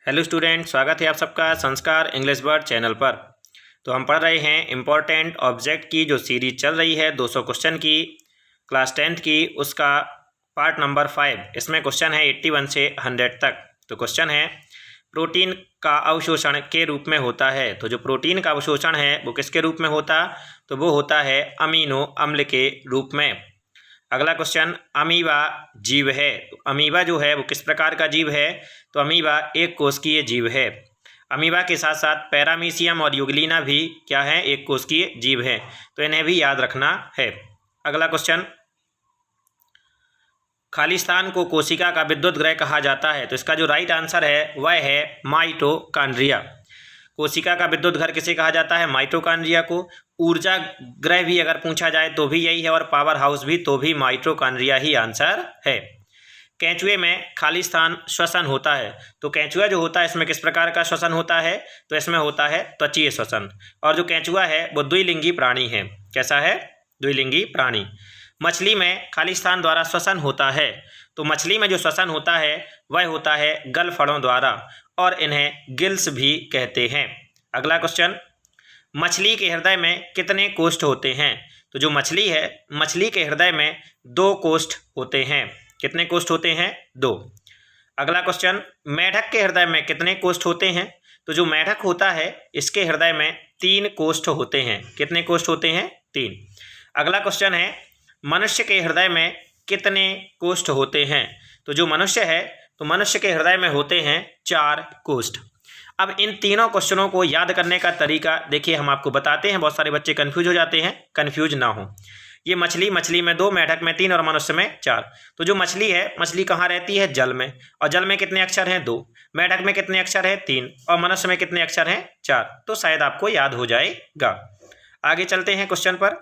Hello student, स्वागत है आप सबका संस्कार इंग्लिश वर्ड चैनल पर। तो हम पढ़ रहे हैं इम्पोर्टेंट ऑब्जेक्ट की जो सीरीज चल रही है 200 क्वेश्चन की, क्लास 10th की, उसका पार्ट नंबर 5। इसमें क्वेश्चन है 81 से 100 तक। तो क्वेश्चन है प्रोटीन का अवशोषण के रूप में होता है। तो जो प्रोटीन का अवशोषण है वो किसके रूप में होता, तो वो होता है अमीनो अम्ल के रूप में। अगला क्वेश्चन, अमीबा जीव है। तो अमीबा जो है वो किस प्रकार का जीव है, तो अमीबा एक कोशिकीय जीव है। अमीबा के साथ साथ पैरामीशियम और यूग्लिना भी क्या है, एक कोशिकीय जीव है। तो इन्हें भी याद रखना है। अगला क्वेश्चन, खाली स्थान को कोशिका का विद्युत गृह कहा जाता है। तो इसका जो राइट आंसर है वह है माइटोकॉन्ड्रिया। कोशिका का विद्युत घर किसे कहा जाता है, माइटोकॉन्ड्रिया को। ऊर्जा ग्रह भी अगर पूछा जाए तो भी यही है, और पावर हाउस भी, तो भी माइटोकॉन्ड्रिया ही आंसर है। केंचुए में खाली स्थान श्वसन होता है। तो केंचुआ जो होता है इसमें किस प्रकार का श्वसन होता है, तो इसमें होता है त्वचीय श्वसन। और जो केंचुआ है वो द्विलिंगी प्राणी है। कैसा है, द्विलिंगी प्राणी। मछली में खाली स्थान द्वारा श्वसन होता है। तो मछली में जो श्वसन होता है वह होता है गलफड़ों द्वारा, और इन्हें गिल्स भी कहते हैं। अगला क्वेश्चन, मछली के हृदय में कितने कोष्ठ होते हैं। तो जो मछली है, मछली के हृदय में 2 कोष्ठ होते हैं। कितने कोष्ठ होते हैं, 2। अगला क्वेश्चन, मेढक के हृदय में कितने कोष्ठ होते हैं। तो जो मेढक होता है इसके हृदय में 3 कोष्ठ होते हैं। कितने कोष्ठ होते हैं, 3। अगला क्वेश्चन है, मनुष्य के हृदय में कितने कोष्ठ होते हैं। तो जो मनुष्य है, तो मनुष्य के हृदय में होते हैं 4 कोष्ठ। अब इन तीनों क्वेश्चनों को याद करने का तरीका देखिए, हम आपको बताते हैं। बहुत सारे बच्चे कंफ्यूज हो जाते हैं, कंफ्यूज ना हो। ये मछली में 2, मेढक में 3 और मनुष्य में 4। तो जो मछली है, मछली कहाँ रहती है, जल में। और जल में कितने अक्षर हैं, 2। मेढक में कितने अक्षर हैं, 3। और मनुष्य में कितने अक्षर हैं, 4। तो शायद आपको याद हो जाएगा। आगे चलते हैं क्वेश्चन पर।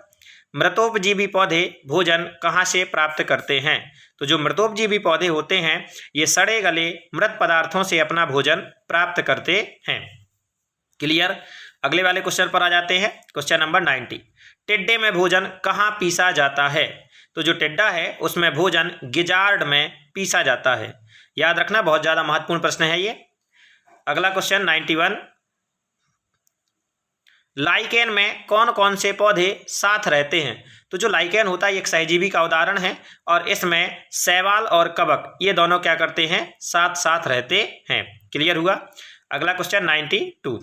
मृतोपजीवी पौधे भोजन कहाँ से प्राप्त करते हैं। तो जो मृतोपजीवी पौधे होते हैं ये सड़े गले मृत पदार्थों से अपना भोजन प्राप्त करते हैं। क्लियर। अगले वाले क्वेश्चन पर आ जाते हैं। क्वेश्चन नंबर 90, टिड्डे में भोजन कहाँ पीसा जाता है। तो जो टिड्डा है उसमें भोजन गिजार्ड में पीसा जाता है। याद रखना, बहुत ज़्यादा महत्वपूर्ण प्रश्न है ये। अगला क्वेश्चन 91, लाइकेन में कौन कौन से पौधे साथ रहते हैं। तो जो लाइकेन होता है एक सहजीवी का उदाहरण है, और इसमें शैवाल और कवक ये दोनों क्या करते हैं, साथ साथ रहते हैं। क्लियर हुआ। अगला क्वेश्चन 92,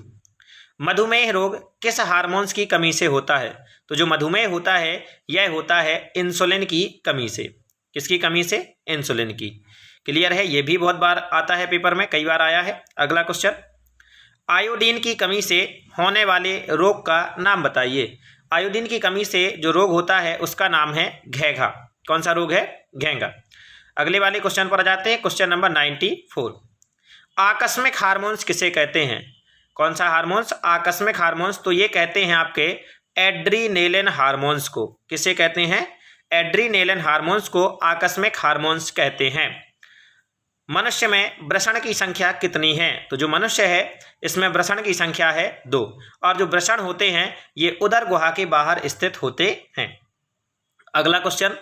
मधुमेह रोग किस हार्मोन्स की कमी से होता है। तो जो मधुमेह होता है यह होता है इंसुलिन की कमी से। किसकी कमी से, इंसुलिन की। क्लियर है, ये भी बहुत बार आता है पेपर में, कई बार आया है। अगला क्वेश्चन, आयोडीन की कमी से होने वाले रोग का नाम बताइए। आयोडीन की कमी से जो रोग होता है उसका नाम है घेंघा। कौन सा रोग है, घेंघा। अगले वाले क्वेश्चन पर आ जाते हैं। क्वेश्चन नंबर 94, आकस्मिक हार्मोन्स किसे कहते हैं। कौन सा हार्मोन्स, आकस्मिक हार्मोन्स। तो ये कहते हैं आपके एड्रीनेलिन हार्मोन्स को। किसे कहते हैं, एड्रीनेलिन हार्मोन्स को आकस्मिक हार्मोन्स कहते हैं। मनुष्य में वृषण की संख्या कितनी है। तो जो मनुष्य है इसमें वृषण की संख्या है 2, और जो वृषण होते हैं ये उदर गुहा के बाहर स्थित होते हैं। अगला क्वेश्चन,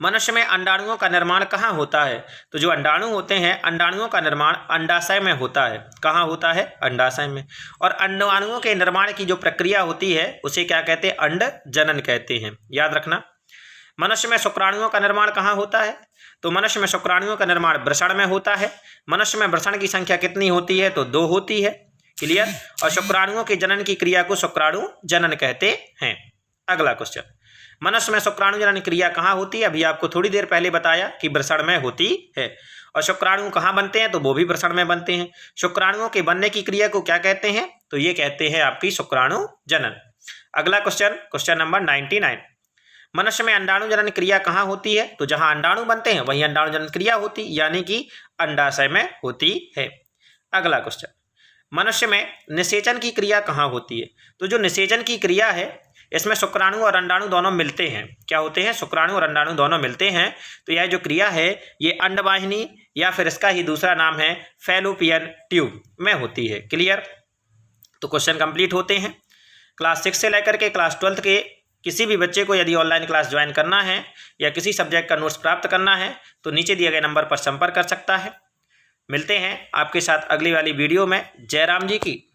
मनुष्य में अंडाणुओं का निर्माण कहाँ होता है। तो जो अंडाणु होते हैं, अंडाणुओं का निर्माण अंडाशय में होता है। कहाँ होता है, अंडाशय में। और अंडाणुओं के निर्माण की जो प्रक्रिया होती है उसे क्या कहते हैं, अंड जनन कहते हैं। याद रखना। मनुष्य में शुक्राणुओं का निर्माण कहाँ होता है। तो मनुष्य में शुक्राणुओं का निर्माण वृषण में होता है। मनुष्य में वृषण की संख्या कितनी होती है, तो 2 होती है। क्लियर। और शुक्राणुओं के जनन की क्रिया को शुक्राणु जनन कहते हैं। अगला क्वेश्चन, मनुष्य में शुक्राणु जनन क्रिया कहाँ होती है। अभी आपको थोड़ी देर पहले बताया कि वृषण में होती है। और शुक्राणु कहाँ बनते हैं, तो वो भी वृषण में बनते हैं। शुक्राणुओं के बनने की क्रिया को क्या कहते हैं, तो ये कहते हैं आपकी शुक्राणु जनन। अगला क्वेश्चन, क्वेश्चन नंबर 99, मनुष्य में अंडाणु जनन क्रिया कहाँ होती है। तो जहाँ अंडाणु बनते हैं वहीं अंडाणु जनन क्रिया होती, यानी कि अंडाशय में होती है। अगला क्वेश्चन, मनुष्य में निषेचन की क्रिया कहाँ होती है। तो जो निषेचन की क्रिया है इसमें शुक्राणु और अंडाणु दोनों मिलते हैं। क्या होते हैं, शुक्राणु और अंडाणु दोनों मिलते हैं। तो यह जो क्रिया है ये अंडवाहिनी या फिर इसका ही दूसरा नाम है फैलोपियन ट्यूब में होती है। क्लियर। तो क्वेश्चन कंप्लीट होते हैं। क्लास 6 से लेकर के क्लास 12 के किसी भी बच्चे को यदि ऑनलाइन क्लास ज्वाइन करना है या किसी सब्जेक्ट का नोट्स प्राप्त करना है तो नीचे दिए गए नंबर पर संपर्क कर सकता है। मिलते हैं आपके साथ अगली वाली वीडियो में। जय राम जी की।